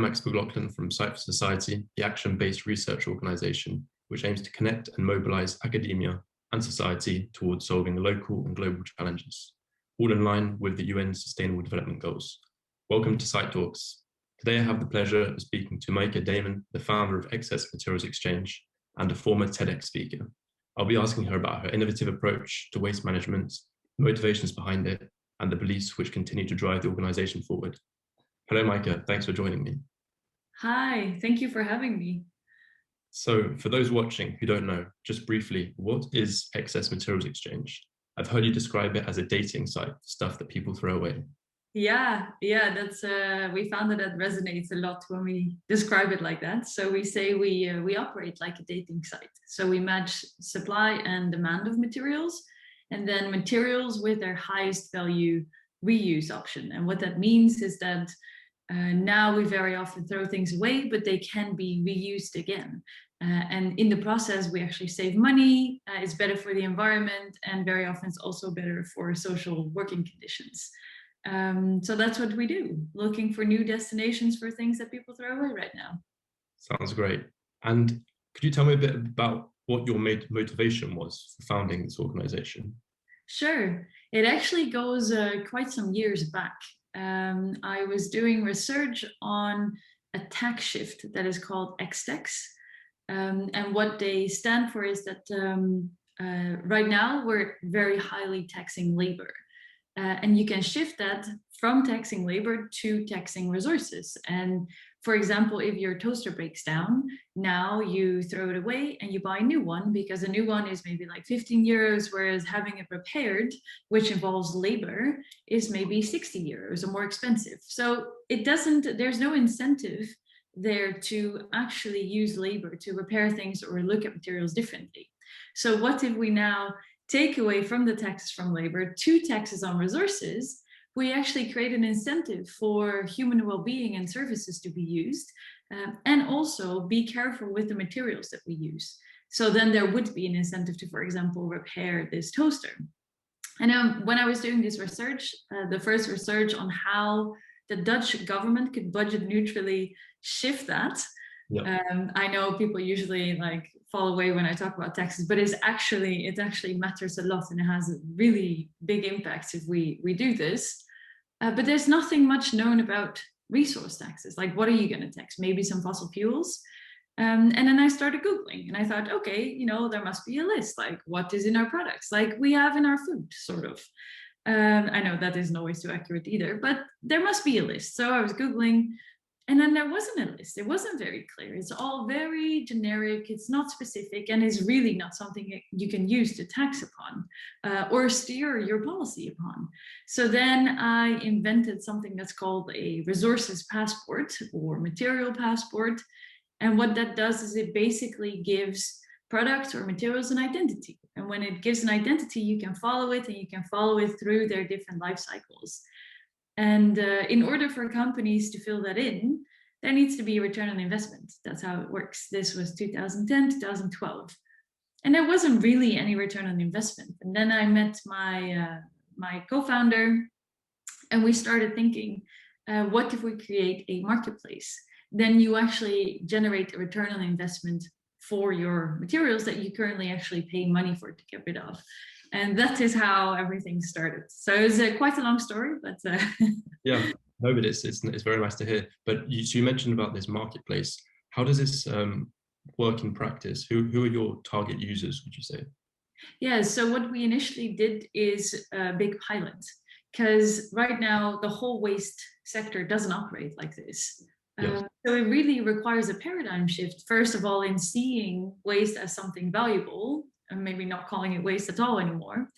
Max McLaughlin from Site for Society, the action-based research organization which aims to connect and mobilize academia and society towards solving local and global challenges, all in line with the UN Sustainable Development Goals. Welcome to Site Talks. Today I have the pleasure of speaking to Maayke Damen, the founder of Excess Materials Exchange and a former TEDx speaker. I'll be asking her about her innovative approach to waste management, the motivations behind it, and the beliefs which continue to drive the organization forward. Hello, Maayke. Thanks for joining me. Hi, thank you for having me. So for those watching who don't know, just briefly, what is Excess Materials Exchange? I've heard you describe it as a dating site, stuff that people throw away. Yeah, that's we found that resonates a lot when we describe it like that. So we say we operate like a dating site. So we match supply and demand of materials, and then materials with their highest value reuse option. And what that means is that now we very often throw things away, but they can be reused again. And in the process, we actually save money, it's better for the environment, and very often it's also better for social working conditions. So that's what we do, looking for new destinations for things that people throw away right now. Sounds great. And could you tell me a bit about what your motivation was for founding this organization? Sure. It actually goes quite some years back. I was doing research on a tax shift that is called X-Tax. And what they stand for is that right now we're very highly taxing labor. And you can shift that from taxing labor to taxing resources. And for example, if your toaster breaks down, now you throw it away and you buy a new one because a new one is maybe like 15 euros, whereas having it repaired, which involves labor, is maybe 60 euros or more expensive. So there's no incentive there to actually use labor to repair things or look at materials differently. So what if we now take away from the taxes from labor to taxes on resources? We actually create an incentive for human well-being and services to be used, and also be careful with the materials that we use. So then there would be an incentive to, for example, repair this toaster. And when I was doing this research, the first research on how the Dutch government could budget neutrally shift that, yep. I know people usually fall away when I talk about taxes, but it actually matters a lot, and it has a really big impact if we do this. But there's nothing much known about resource taxes. Like, what are you going to tax? Maybe some fossil fuels. And then I started Googling, and I thought, okay, there must be a list, like what is in our products, like we have in our food, sort of. I know that isn't always too accurate either, but there must be a list. So I was Googling, and then there wasn't a list. It wasn't very clear. It's all very generic. It's not specific, and it's really not something you can use to tax upon or steer your policy upon. So then I invented something that's called a resources passport or material passport. And what that does is it basically gives products or materials an identity. And when it gives an identity, you can follow it, and you can follow it through their different life cycles. And in order for companies to fill that in, there needs to be a return on investment. That's how it works. This was 2010, 2012. And there wasn't really any return on investment. And then I met my co-founder, and we started thinking, what if we create a marketplace? Then you actually generate a return on investment for your materials that you currently actually pay money for to get rid of. And that is how everything started. So it's quite a long story, but yeah, no, but it's very nice to hear. But you mentioned about this marketplace. How does this work in practice? Who are your target users, would you say? Yeah, so what we initially did is a big pilot, because right now the whole waste sector doesn't operate like this. Yes. So it really requires a paradigm shift, first of all, in seeing waste as something valuable, and maybe not calling it waste at all anymore.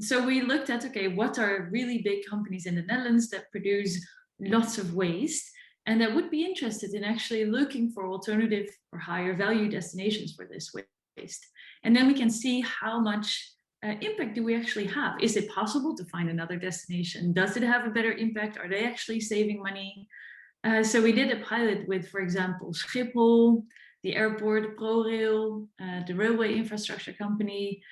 So we looked at, okay, what are really big companies in the Netherlands that produce lots of waste and that would be interested in actually looking for alternative or higher value destinations for this waste. And then we can see how much impact do we actually have? Is it possible to find another destination? Does it have a better impact? Are they actually saving money? So we did a pilot with, for example, Schiphol, the airport, ProRail, the railway infrastructure company,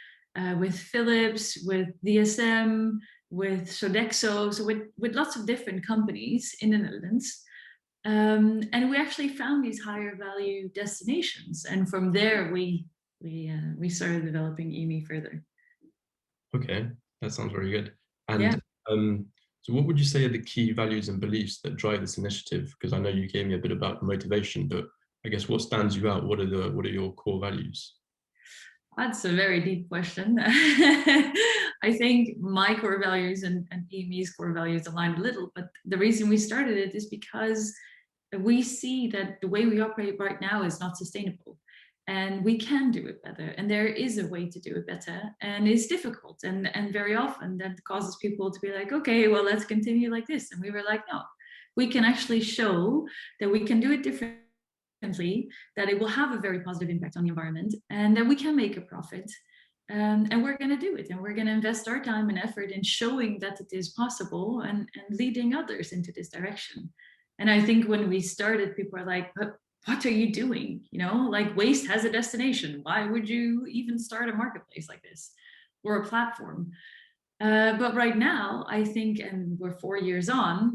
with Philips, with DSM, with Sodexo, so with lots of different companies in the Netherlands. And we actually found these higher value destinations, and from there we started developing EMI further. Okay, that sounds very good. Yeah. And so what would you say are the key values and beliefs that drive this initiative? Because I know you gave me a bit about motivation, but I guess what stands you out? What are your core values? That's a very deep question. I think my core values and EME's core values align a little, but the reason we started it is because we see that the way we operate right now is not sustainable, and we can do it better, and there is a way to do it better, and it's difficult, and very often that causes people to be like, okay, well, let's continue like this. And we were like, no, we can actually show that we can do it differently, that it will have a very positive impact on the environment, and that we can make a profit. And we're going to do it, and we're going to invest our time and effort in showing that it is possible, and leading others into this direction. And I think when we started, people are like, but what are you doing? You know, like, waste has a destination. Why would you even start a marketplace like this or a platform? But right now, I think, and we're 4 years on,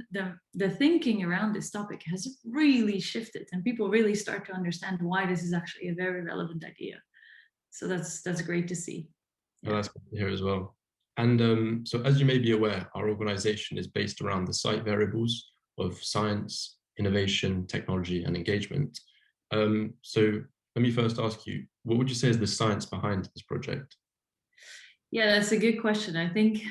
the thinking around this topic has really shifted, and people really start to understand why this is actually a very relevant idea. So that's great to see. Well, Yeah. that's good to hear as well. And so as you may be aware, our organization is based around the site variables of science, innovation, technology, and engagement. So let me first ask you, what would you say is the science behind this project? Yeah, that's a good question. I think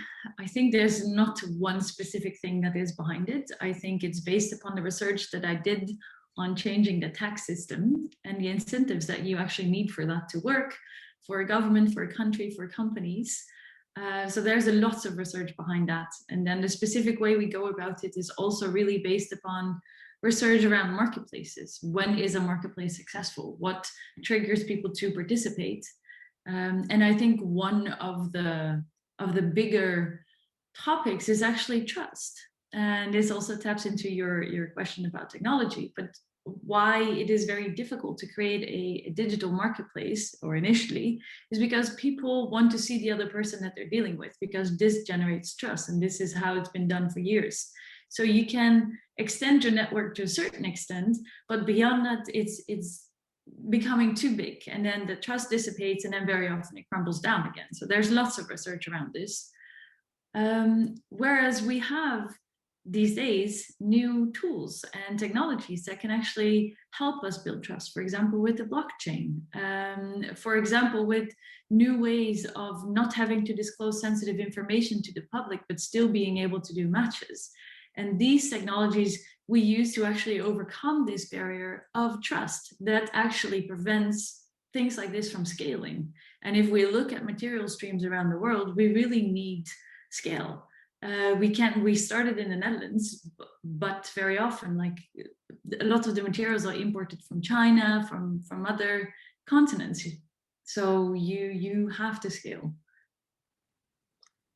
there's not one specific thing that is behind it. I think it's based upon the research that I did on changing the tax system and the incentives that you actually need for that to work, for a government, for a country, for companies. So there's a lot of research behind that. And then the specific way we go about it is also really based upon research around marketplaces. When is a marketplace successful? What triggers people to participate? And I think one of the bigger topics is actually trust. And this also taps into your question about technology, but why it is very difficult to create a digital marketplace, or initially, is because people want to see the other person that they're dealing with, because this generates trust, and this is how it's been done for years. So you can extend your network to a certain extent, but beyond that, it's becoming too big, and then the trust dissipates, and then very often it crumbles down again. So there's lots of research around this. Whereas we have these days new tools and technologies that can actually help us build trust, for example, with the blockchain, for example, with new ways of not having to disclose sensitive information to the public, but still being able to do matches. And these technologies we use to actually overcome this barrier of trust that actually prevents things like this from scaling. And if we look at material streams around the world, we really need scale. We started in the Netherlands, but very often, like, a lot of the materials are imported from China, from other continents. So you have to scale.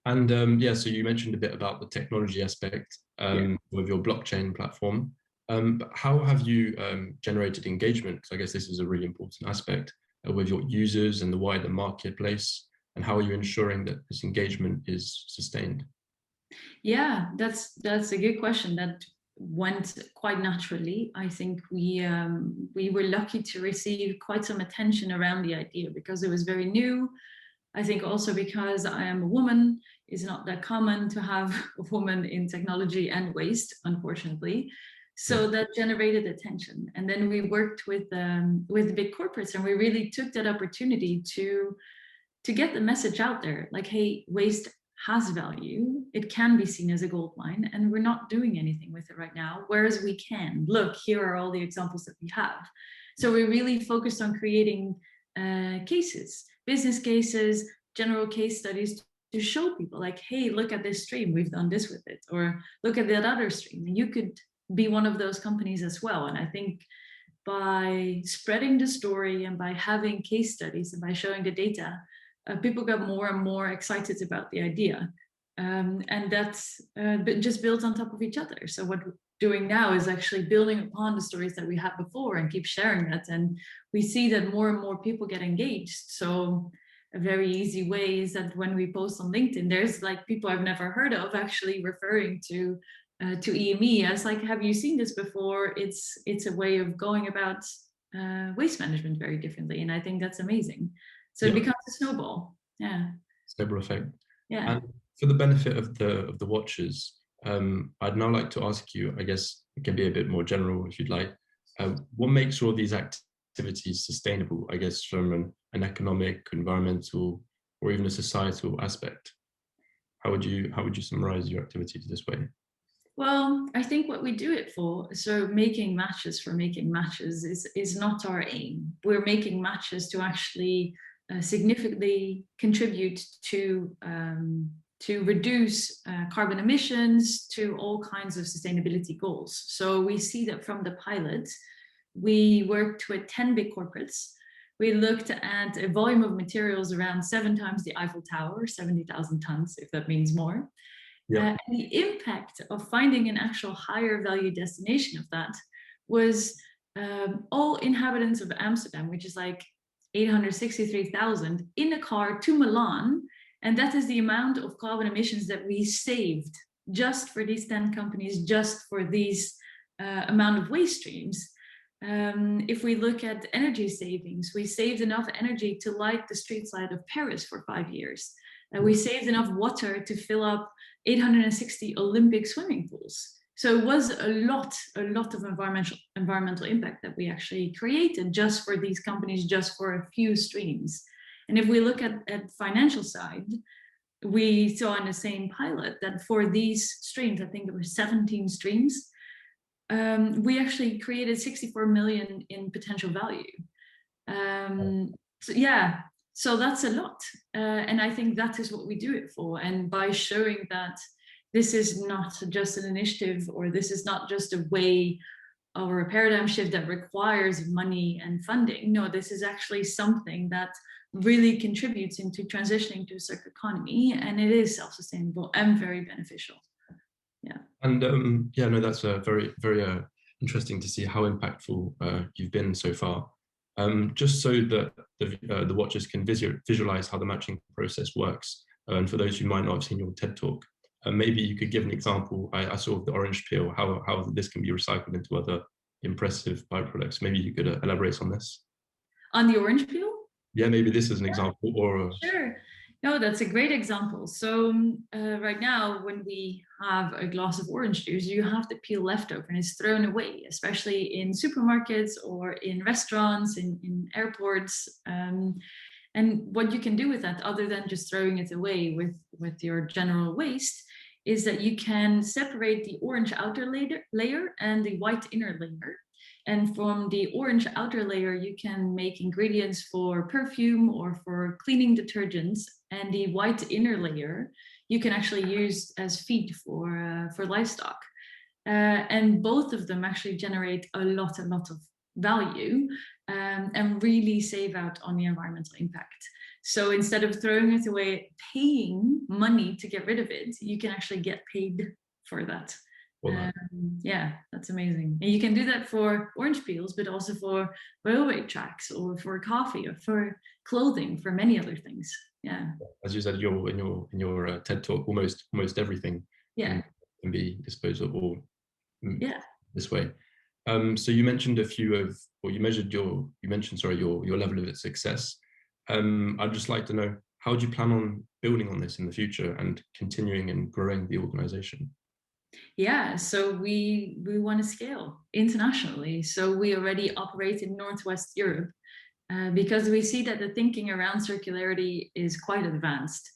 And yeah, so you mentioned a bit about the technology aspect Yeah. with your blockchain platform. But how have you generated engagement? Because I guess this is a really important aspect with your users and the wider marketplace. And how are you ensuring that this engagement is sustained? Yeah, that's a good question. That went quite naturally. I think we were lucky to receive quite some attention around the idea because it was very new. I think also because I am a woman, it's not that common to have a woman in technology and waste, unfortunately. Yeah. So that generated attention, and then we worked with big corporates, and we really took that opportunity to get the message out there, like, hey, waste has value, it can be seen as a gold mine, and we're not doing anything with it right now, whereas we can. Look, here are all the examples that we have. So we really focused on creating cases, business cases, general case studies, to show people, like, hey, look at this stream, we've done this with it, or look at that other stream, and you could be one of those companies as well. And I think by spreading the story and by having case studies and by showing the data, people got more and more excited about the idea. And that's just built on top of each other. So what we're doing now is actually building upon the stories that we had before and keep sharing that. And we see that more and more people get engaged. So a very easy way is that when we post on LinkedIn, there's like people I've never heard of actually referring to to EME as like, have you seen this before? It's a way of going about waste management very differently, and I think that's amazing. So it Yeah, becomes a snowball. Yeah, snowball effect. yeah. And for the benefit of the watchers, I'd now like to ask you, I guess it can be a bit more general if you'd like, what makes all these activities sustainable, I guess, from an economic, environmental, or even a societal aspect? How would you summarize your activities this way? Well, I think what we do it for, so making matches for making matches is not our aim. We're making matches to actually significantly contribute to reduce carbon emissions, to all kinds of sustainability goals. So we see that from the pilot, we worked with 10 big corporates. We looked at a volume of materials around 7 times the Eiffel Tower, 70,000 tons, if that means more. Yeah. And the impact of finding an actual higher value destination of that was all inhabitants of Amsterdam, which is like 863,000, in a car to Milan. And that is the amount of carbon emissions that we saved just for these 10 companies, just for these amount of waste streams. If we look at energy savings, we saved enough energy to light the street light of Paris for 5 years. We saved enough water to fill up 860 Olympic swimming pools. So it was a lot of environmental impact that we actually created just for these companies, just for a few streams. And if we look at financial side, we saw in the same pilot that for these streams, I think there were 17 streams, we actually created 64 million in potential value. So yeah, so that's a lot. And I think that is what we do it for. And by showing that this is not just an initiative, or this is not just a way or a paradigm shift that requires money and funding. No, this is actually something that really contributes into transitioning to a circular economy, and it is self-sustainable and very beneficial. Yeah. And yeah, no, that's very, very interesting to see how impactful you've been so far. Just so that the watchers can visualize how the matching process works. And for those who might not have seen your TED talk, maybe you could give an example. I saw of the orange peel, how this can be recycled into other impressive byproducts. Maybe you could elaborate on this. On the orange peel? Yeah, maybe this is an example, or Sure. No, that's a great example. So right now, when we have a glass of orange juice, you have the peel left over and it's thrown away, especially in supermarkets or in restaurants, in airports. And what you can do with that, other than just throwing it away with your general waste, is that you can separate the orange outer layer and the white inner layer. And from the orange outer layer, you can make ingredients for perfume or for cleaning detergents. And the white inner layer, you can actually use as feed for livestock. And both of them actually generate a lot of value and really save out on the environmental impact. So instead of throwing it away, paying money to get rid of it, you can actually get paid for that. Yeah, that's amazing. And you can do that for orange peels, but also for railway tracks or for coffee or for clothing, for many other things. Yeah. As you said, in your TED talk, almost everything can be disposed of or this way. So you mentioned a few of, or you mentioned your level of success. I'd just like to know, how do you plan on building on this in the future and continuing and growing the organization? Yeah, so we want to scale internationally. So we already operate in Northwest Europe because we see that the thinking around circularity is quite advanced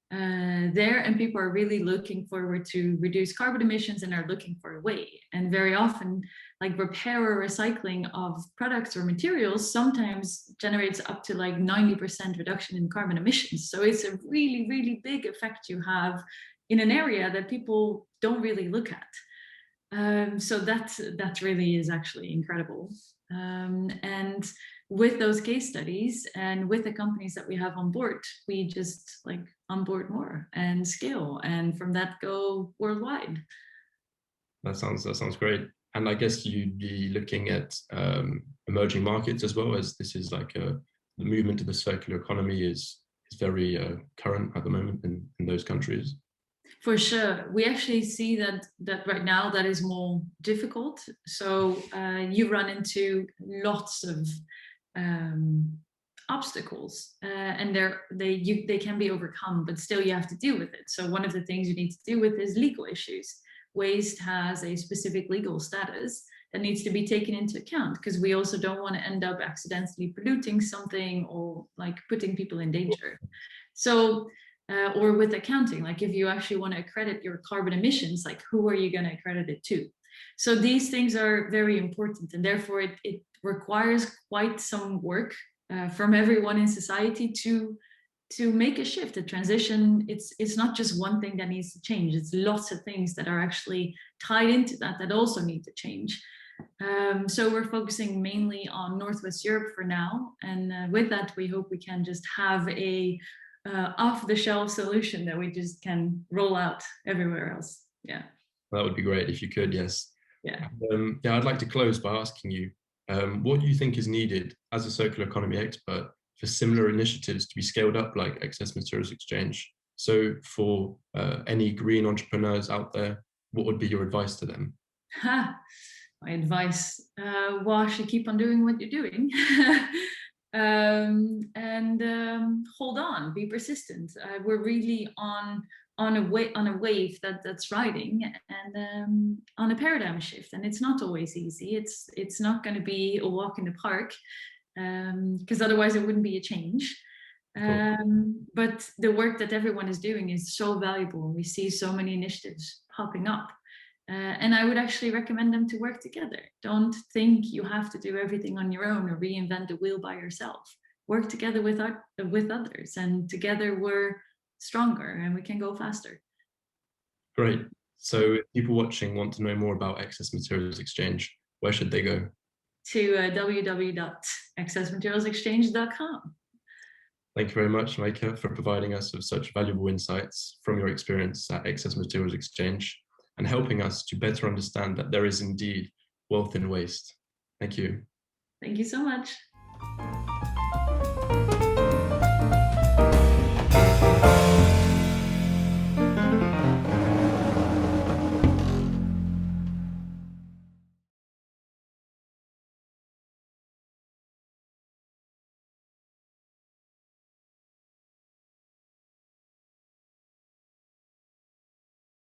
there, and people are really looking forward to reduce carbon emissions and are looking for a way. And very often, like repair or recycling of products or materials sometimes generates up to like 90% reduction in carbon emissions. So it's a really, really big effect you have in an area that people don't really look at. So that really is actually incredible. And with those case studies and with the companies that we have on board, we just like onboard more and scale, and from that go worldwide. That sounds great. And I guess you'd be looking at emerging markets as well, as this is like the movement to the circular economy is very current at the moment in those countries. For sure. We actually see that right now that is more difficult. So you run into lots of obstacles, and they can be overcome, but still you have to deal with it. So one of the things you need to deal with is legal issues. Waste has a specific legal status that needs to be taken into account, because we also don't want to end up accidentally polluting something or like putting people in danger. So or with accounting, like if you actually want to accredit your carbon emissions, like who are you going to accredit it to? So these things are very important, and therefore it requires quite some work from everyone in society to make a shift, a transition. It's not just one thing that needs to change. It's lots of things that are actually tied into that also need to change. So we're focusing mainly on Northwest Europe for now, and with that we hope we can just have a off-the-shelf solution that we just can roll out everywhere else. Yeah. That would be great if you could, yes. Yeah. Yeah, I'd like to close by asking you what you think is needed as a circular economy expert for similar initiatives to be scaled up like excess materials exchange. So for any green entrepreneurs out there, what would be your advice to them? My advice, well, actually keep on doing what you're doing. And hold on, be persistent. We're really on a wave that's riding, and on a paradigm shift, and it's not always easy. It's not going to be a walk in the park, because otherwise it wouldn't be a change. But the work that everyone is doing is so valuable, and we see so many initiatives popping up. And I would actually recommend them to work together. Don't think you have to do everything on your own or reinvent the wheel by yourself. Work together with others, and together we're stronger and we can go faster. Great. So if people watching want to know more about excess materials exchange, where should they go? To www.accessmaterialsexchange.com. Thank you very much, Maayke, for providing us with such valuable insights from your experience at Excess Materials Exchange and helping us to better understand that there is indeed wealth in waste. Thank you. Thank you so much.